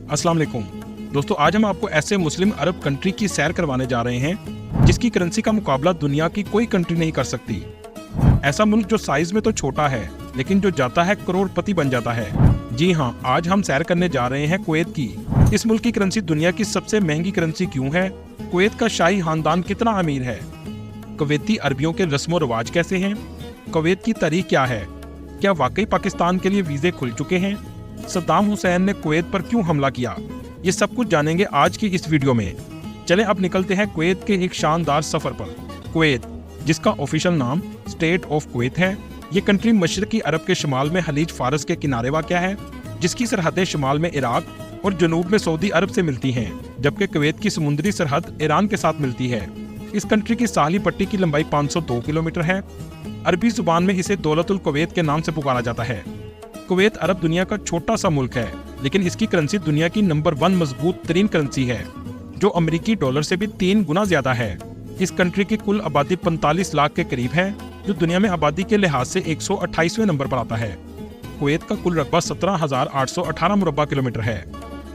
अस्सलाम वालेकुम दोस्तों, आज हम आपको ऐसे मुस्लिम अरब कंट्री की सैर करवाने जा रहे हैं जिसकी करेंसी का मुकाबला दुनिया की कोई कंट्री नहीं कर सकती। ऐसा मुल्क जो साइज में तो छोटा है लेकिन जो जाता है करोड़पति बन जाता है। जी हाँ, आज हम सैर करने जा रहे हैं कुवैत की। इस मुल्क की करेंसी दुनिया की सबसे महंगी करेंसी क्यों है? कुवैत का शाही खानदान कितना अमीर है? कुवैती अरबियों के रस्मो रिवाज कैसे हैं? कुवैत की तारीख क्या है? क्या वाकई पाकिस्तान के लिए वीजे खुल चुके हैं? सद्दाम हुसैन ने कुवैत पर क्यों हमला किया? ये सब कुछ जानेंगे आज की इस वीडियो में। चलें अब निकलते हैं कुवैत के एक शानदार सफर पर। कुवैत, जिसका ऑफिशियल नाम स्टेट ऑफ कुवैत है, ये कंट्री मशरकी अरब के शुमाल में खलीज फारस के किनारे वाक़या है, जिसकी सरहदें शुमाल में इराक और जनूब में सऊदी अरब से मिलती हैं, जबकि कुवैत की समुद्री सरहद ईरान के साथ मिलती है। इस कंट्री की साहली पट्टी की लंबाई 502 किलोमीटर है। अरबी जुबान में इसे दौलतुल कुवैत के नाम से पुकारा जाता है। कुवैत अरब दुनिया का छोटा सा मुल्क है, लेकिन इसकी करेंसी दुनिया की नंबर 1 मजबूत तरीन करेंसी है, जो अमेरिकी डॉलर से भी 3 गुना ज्यादा है। इस कंट्री की कुल आबादी 45 लाख के करीब है, जो दुनिया में आबादी के लिहाज से 128वें नंबर पर आता है। कुवैत का कुल रकबा 17,818 मुरब्बा किलोमीटर है,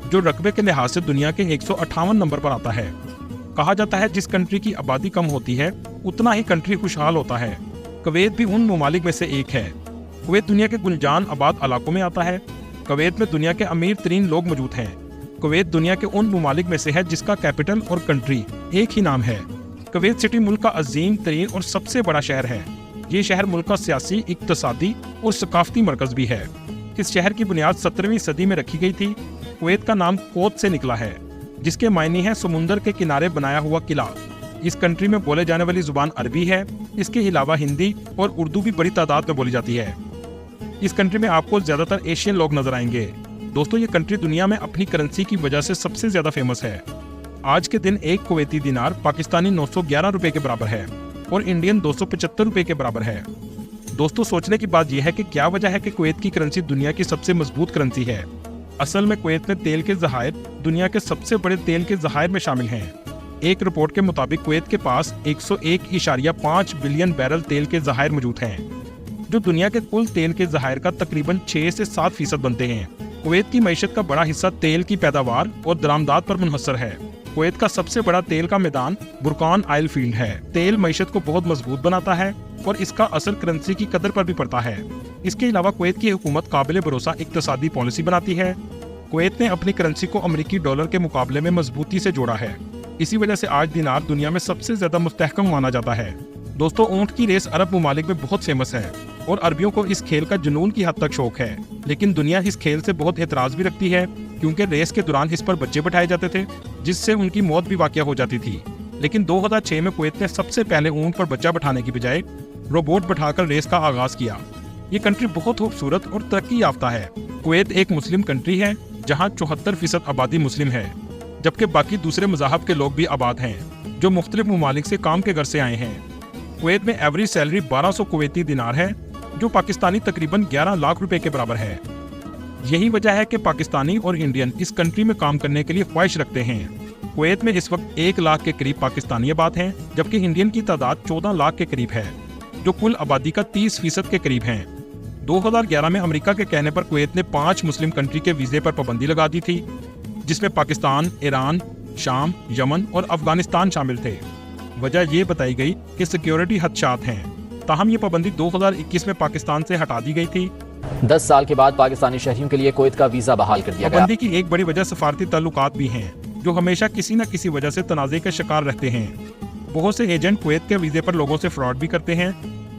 जो रकबे के लिहाज से दुनिया के 158 नंबर पर आता है। कहा जाता है जिस कंट्री की आबादी कम होती है उतना ही कंट्री खुशहाल होता है। कुवैत भी उन ममालिक में से एक है। कुवैत दुनिया के गुलजान आबाद इलाकों में आता है। कुवैत में दुनिया के अमीर तरीन लोग मौजूद हैं। कुवैत दुनिया के उन ममालिक में से है जिसका कैपिटल और कंट्री एक ही नाम है। कुवैत सिटी मुल्क का अजीम तरीन और सबसे बड़ा शहर है। ये शहर मुल्क का सियासी, इक्तसादी और सकाफती मरकज भी है। इस शहर की बुनियाद 17वीं सदी में रखी गई थी। कुवैत का नाम कोत से निकला है, जिसके मायने है समुंदर के किनारे बनाया हुआ किला। इस कंट्री में बोले जाने वाली जुबान अरबी है। इसके अलावा हिंदी और उर्दू भी बड़ी तादाद में बोली जाती है। इस कंट्री में आपको ज्यादातर एशियन लोग नजर आएंगे। दोस्तों, ये कंट्री दुनिया में अपनी करेंसी की वजह से सबसे ज्यादा फेमस है। आज के दिन एक कुवैती दिनार पाकिस्तानी 911 रुपए के बराबर है और इंडियन 275 रुपए के बराबर है। दोस्तों, सोचने की बात यह है कि क्या वजह है कि कुवैत की करेंसी दुनिया की सबसे मजबूत करेंसी है। असल में कुवैत में तेल के ज़खायर दुनिया के सबसे बड़े तेल के ज़खायर में शामिल हैं। एक रिपोर्ट के मुताबिक कुवैत के पास 101.5 बिलियन बैरल तेल के ज़खायर मौजूद हैं, जो दुनिया के कुल तेल के ज़खायर का तकरीबन 6 से 7% बनते हैं। कुवैत की मईशत का बड़ा हिस्सा तेल की पैदावार और दरामदात पर मुनहसर है। कुवैत का सबसे बड़ा तेल का मैदान बुरकान ऑयल फील्ड है। तेल मईशत को बहुत मजबूत बनाता है और इसका असर करेंसी की कदर पर भी पड़ता है। इसके अलावा कुवैत की हुकूमत काबिल भरोसा इक्तसादी पॉलिसी बनाती है। कुवैत ने अपनी करेंसी को अमेरिकी डॉलर के मुकाबले में मजबूती से जोड़ा है। इसी वजह से आज दिनार दुनिया में सबसे ज्यादा मुस्तहकम माना जाता है। दोस्तों, ऊंट की रेस अरब ममालिक में बहुत फेमस है और अरबियों को इस खेल का जुनून की हद तक शौक है। लेकिन दुनिया इस खेल से बहुत एतराज भी रखती है, क्योंकि रेस के दौरान इस पर बच्चे बैठाए जाते थे, जिससे उनकी मौत भी वाक़या हो जाती थी। लेकिन 2006 में कुवैत ने सबसे पहले ऊंट पर बच्चा बैठाने की बजाय रोबोट बैठाकर रेस का आगाज किया। ये कंट्री बहुत खूबसूरत और तरक्की याफ्ता है। कुवैत एक मुस्लिम कंट्री है, जहाँ 74% आबादी मुस्लिम है, जबकि बाकी दूसरे मज़ाहब के लोग भी आबाद हैं, जो मुख्तलिफ ममालिक से काम के घर से आए हैं। कुवैत में एवरेज सैलरी 1200 कुवैती दिनार है, जो पाकिस्तानी तकरीबन 11 लाख रुपए के बराबर है। यही वजह है कि पाकिस्तानी और इंडियन इस कंट्री में काम करने के लिए ख्वाहिश रखते हैं। कुवैत में इस वक्त 1 लाख के करीब पाकिस्तानी आबाद हैं, जबकि इंडियन की तादाद 14 लाख के करीब है, जो कुल आबादी का 30% के करीब हैं। 2011 में अमेरिका के कहने पर कुवैत ने 5 मुस्लिम कंट्री के वीजे पर पाबंदी लगा दी थी, जिसमें पाकिस्तान, ईरान, शाम, यमन और अफगानिस्तान शामिल थे। वजह ये बताई गई कि सिक्योरिटी खदशात हैं। ताहम ये पाबंदी 2021 में पाकिस्तान से हटा दी गई थी। 10 साल के बाद पाकिस्तानी शहरियों के लिए कुवैत का वीजा बहाल कर दिया गया। पाबंदी की एक बड़ी वजह सफारती ताल्लुकात भी हैं, जो हमेशा किसी न किसी वजह से तनाज़े का शिकार रहते हैं। बहुत से एजेंट कुवैत के वीजे पर लोगों से फ्रॉड भी करते हैं।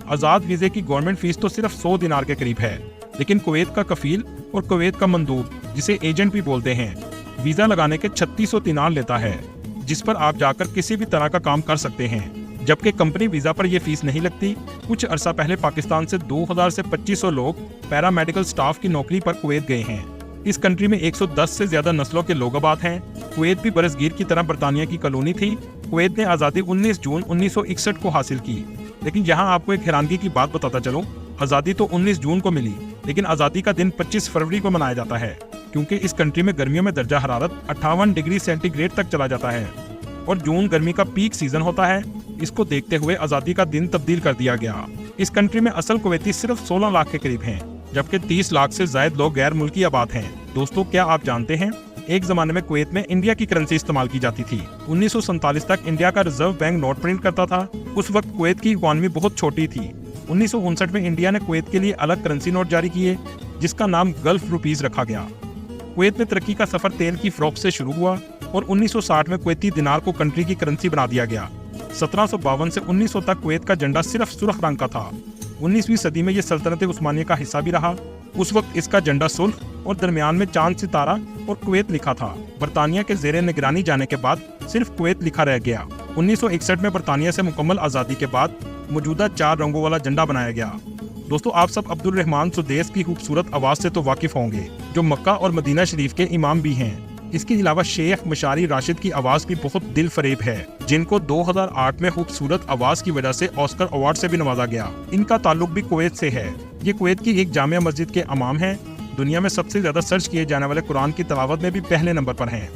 आज़ाद वीजे की गवर्नमेंट फीस तो सिर्फ 100 दिनार के करीब है, लेकिन कुवैत का कफील और कुवैत का मंदूब, जिसे एजेंट भी बोलते हैं, वीजा लगाने के 3600 दिनार लेता है, जिस पर आप जाकर किसी भी तरह का काम कर सकते हैं, जबकि कंपनी वीजा पर यह फीस नहीं लगती। कुछ अरसा पहले पाकिस्तान से 2000 से 2500 लोग पैरामेडिकल स्टाफ की नौकरी पर कुवैत गए हैं। इस कंट्री में 110 से ज्यादा नस्लों के लोग आबाद हैं। कुवैत भी बरसगीर की तरह बरतानिया की कॉलोनी थी। कुवैत ने आज़ादी 19 जून 1961 को हासिल की, लेकिन यहाँ आपको एक हैरानगी की बात बताता चलो, आज़ादी तो 19 जून को मिली, लेकिन आज़ादी का दिन 25 फरवरी को मनाया जाता है, क्योंकि इस कंट्री में गर्मियों में दर्जा हरारत 58 डिग्री सेंटीग्रेड तक चला जाता है और जून गर्मी का पीक सीजन होता है। इसको देखते हुए आज़ादी का दिन तब्दील कर दिया गया। इस कंट्री में असल कुवैती सिर्फ 16 लाख के करीब हैं, जबकि 30 लाख से ज्यादा लोग गैर मुल्की आबाद हैं। दोस्तों, क्या आप जानते हैं एक जमाने में कुवैत में इंडिया की करेंसी इस्तेमाल की जाती थी। 1947 तक इंडिया का रिजर्व बैंक नोट प्रिंट करता था। उस वक्त कुवैत की इकोनॉमी बहुत छोटी थी। 1959 में इंडिया ने कुवैत के लिए अलग करेंसी नोट जारी किए, जिसका नाम गल्फ रुपीज रखा गया। कुवैत में तरक्की का सफर तेल की फरोख्त से शुरू हुआ और 1960 में कुवैती दिनार को कंट्री की करेंसी बना दिया गया। 1752 से 1900 तक कुवैत का झंडा सिर्फ सुर्ख रंग का था। 19वीं सदी में यह सल्तनत उस्मानिया का हिस्सा भी रहा। उस वक्त इसका झंडा सुल्ह और दरमियान में चांद सितारा और कुवैत लिखा था। बरतानिया के जेरे निगरानी जाने के बाद सिर्फ कुवैत लिखा रह गया। 1961 में बरतानिया से मुकम्मल आज़ादी के बाद मौजूदा 4 रंगों वाला झंडा बनाया गया। दोस्तों, आप सब अब्दुल रहमान सुदेस की खूबसूरत आवाज़ से तो वाकिफ होंगे, जो मक्का और मदीना शरीफ के इमाम भी हैं। इसके अलावा शेख मशारी राशिद की आवाज़ भी बहुत दिल फरेब है, जिनको 2008 में खूबसूरत आवाज़ की वजह से ऑस्कर अवार्ड से भी नवाजा गया। इनका ताल्लुक भी कुवैत से है। ये कुवैत की एक जामिया मस्जिद के इमाम हैं। दुनिया में सबसे ज्यादा सर्च किए जाने वाले कुरान की तिलावत में भी पहले नंबर पर हैं।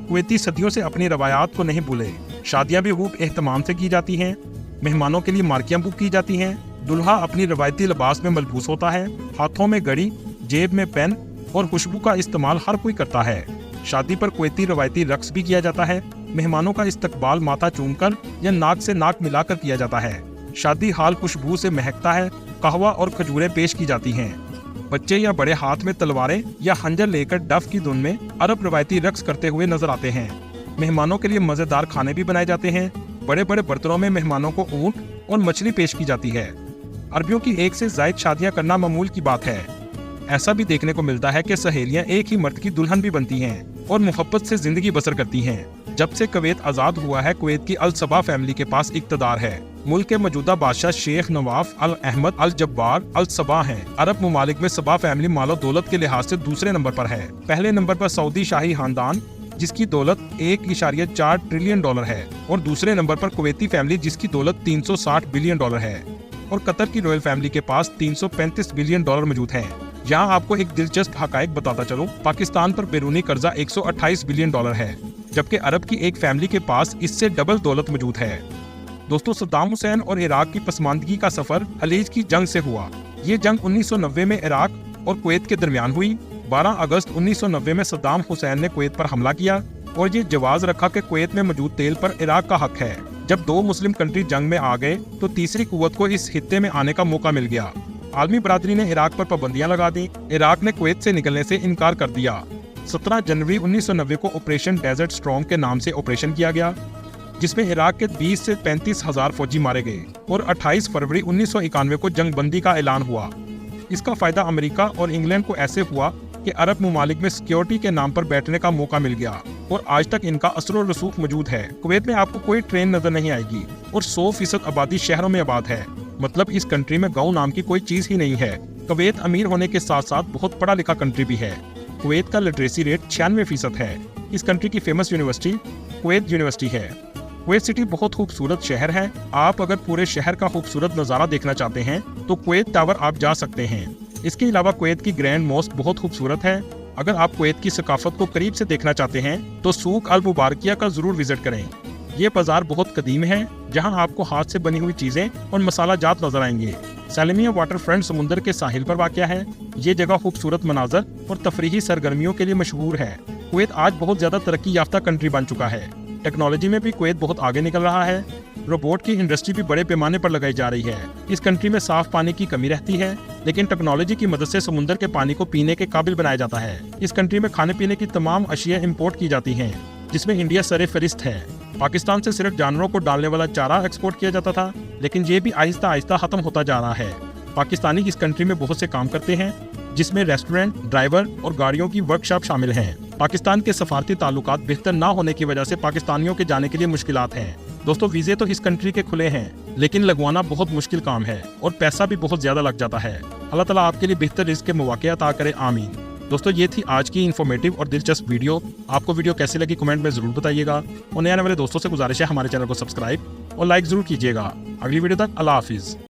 कुवैती सदियों से अपनी रवायात को नहीं भूले। शादियां भी खूब एहतमाम से की जाती हैं। मेहमानों के लिए मार्कियां बुक की जाती हैं। दुल्हा अपनी रवायती लिबास में मलबूस होता है। हाथों में घड़ी, जेब में पेन और खुशबू का इस्तेमाल हर कोई करता है। शादी पर कुवैती रवायती रक्स भी किया जाता है। मेहमानों का इस्तकबाल माथा चूमकर या नाक से नाक मिलाकर किया जाता है। शादी हाल खुशबू से महकता है। कहवा और खजूरें पेश की जाती हैं। बच्चे या बड़े हाथ में तलवारें या खंजर लेकर डफ की धुन में अरब रवायती रक्स करते हुए नजर आते हैं। मेहमानों के लिए मजेदार खाने भी बनाए जाते हैं। बड़े बड़े बर्तनों में मेहमानों को ऊंट और मछली पेश की जाती है। अरबियों की 1 से ज़ायद शादियां करना मामूल की बात है। ऐसा भी देखने को मिलता है कि सहेलियां एक ही मर्द की दुल्हन भी बनती हैं और मोहब्बत से जिंदगी बसर करती हैं। जब से कुवैत आज़ाद हुआ है, कुवैत की अल सबा फैमिली के पास इक़्तिदार है। मुल्क के मौजूदा बादशाह शेख नवाफ अल अहमद अल जब्बार अल सबा हैं। अरब ममालिक में सबा फैमिली मालो दौलत के लिहाज से दूसरे नंबर पर है। पहले नंबर पर सऊदी शाही खानदान, जिसकी दौलत $1.4 ट्रिलियन है, और दूसरे नंबर पर कुवैती फैमिली, जिसकी दौलत $360 बिलियन है। और कतर की रॉयल फैमिली के पास $335 बिलियन मौजूद है। यहाँ आपको एक दिलचस्प हकायक बताता चलो, पाकिस्तान पर बैरूनी कर्जा $128 बिलियन है, जबकि अरब की एक फैमिली के पास इससे डबल दौलत मौजूद है। दोस्तों, सद्दाम हुसैन और इराक की पसमानदगी का सफर खलीज की जंग से हुआ। ये जंग 1990 में इराक और कुवैत के दरमियान हुई। 12 अगस्त 1990 में सद्दाम हुसैन ने कुवैत पर हमला किया और ये जवाज रखा कि कुवैत में मौजूद तेल पर इराक का हक है। जब 2 मुस्लिम कंट्री जंग में आ गए तो तीसरी कुव्वत को इस खित्ते में आने का मौका मिल गया। आलमी बरादरी ने इराक पर पाबंदियां लगा दी। इराक ने कुवैत से निकलने से इनकार कर दिया। 17 जनवरी 1990 को ऑपरेशन डेजर्ट स्ट्रॉन्ग के नाम से ऑपरेशन किया गया, जिसमें इराक के 20 से 35 हजार फौजी मारे गए और 28 फरवरी 1991 को जंगबंदी का ऐलान हुआ। इसका फायदा अमेरिका और इंग्लैंड को ऐसे हुआ कि अरब ममालिक में सिक्योरिटी के नाम पर बैठने का मौका मिल गया और आज तक इनका असर और रसूख मौजूद है। कुवैत में आपको कोई ट्रेन नजर नहीं आएगी और 100% आबादी शहरों में आबाद है। मतलब इस कंट्री में गाँव नाम की कोई चीज ही नहीं है। कुवैत अमीर होने के साथ साथ बहुत पढ़ा लिखा कंट्री भी है। कुवैत का लिटरेसी रेट 96% है। इस कंट्री की फेमस यूनिवर्सिटी कुवैत यूनिवर्सिटी है। कुवैत सिटी बहुत खूबसूरत शहर है। आप अगर पूरे शहर का खूबसूरत नज़ारा देखना चाहते हैं तो कुवैत टावर आप जा सकते हैं। इसके अलावा कुवैत की ग्रैंड मॉस्क बहुत खूबसूरत है। अगर आप कुवैत की सकाफत को करीब से देखना चाहते हैं तो सूक अल मुबारकिया का जरूर विजिट करें। ये बाजार बहुत कदीम है, जहां आपको हाथ से बनी हुई चीजें और मसाला जात नजर आएंगे। सैलमिया वाटर फ्रंट समुद्र के साहिल पर वाक़या है। ये जगह खूबसूरत मनाजर और तफरीही सरगर्मियों के लिए मशहूर है। कुवैत आज बहुत ज्यादा तरक्की याफ्ता कंट्री बन चुका है। टेक्नोलॉजी में भी कुवैत बहुत आगे निकल रहा है। रोबोट की इंडस्ट्री भी बड़े पैमाने पर लगाई जा रही है। इस कंट्री में साफ पानी की कमी रहती है, लेकिन टेक्नोलॉजी की मदद से समुद्र के पानी को पीने के काबिल बनाया जाता है। इस कंट्री में खाने पीने की तमाम अशिया इंपोर्ट की जाती हैं, जिसमें इंडिया सरे फहरिस्त है। पाकिस्तान से सिर्फ जानवरों को डालने वाला चारा एक्सपोर्ट किया जाता था, लेकिन ये भी आहिस्ता आहिस्ता खत्म होता जा रहा है। पाकिस्तानी इस कंट्री में बहुत से काम करते हैं, जिसमें रेस्टोरेंट, ड्राइवर और गाड़ियों की वर्कशॉप शामिल हैं। पाकिस्तान के सफारती ताल्लुकात बेहतर ना होने की वजह से पाकिस्तानियों के जाने के लिए मुश्किलात हैं। दोस्तों, वीज़े तो इस कंट्री के खुले हैं, लेकिन लगवाना बहुत मुश्किल काम है और पैसा भी बहुत ज़्यादा लग जाता है। अल्लाह ताला आपके लिए बेहतर रिज़्क़ के मौक़े अता करे, आमीन। दोस्तों, ये थी आज की इन्फॉर्मेटिव और दिलचस्प वीडियो। आपको वीडियो कैसी लगी कमेंट में ज़रूर बताइएगा और नए आने वाले दोस्तों से गुजारिश है हमारे चैनल को सब्सक्राइब और लाइक ज़रूर कीजिएगा। अगली वीडियो तक अल्लाह हाफिज़।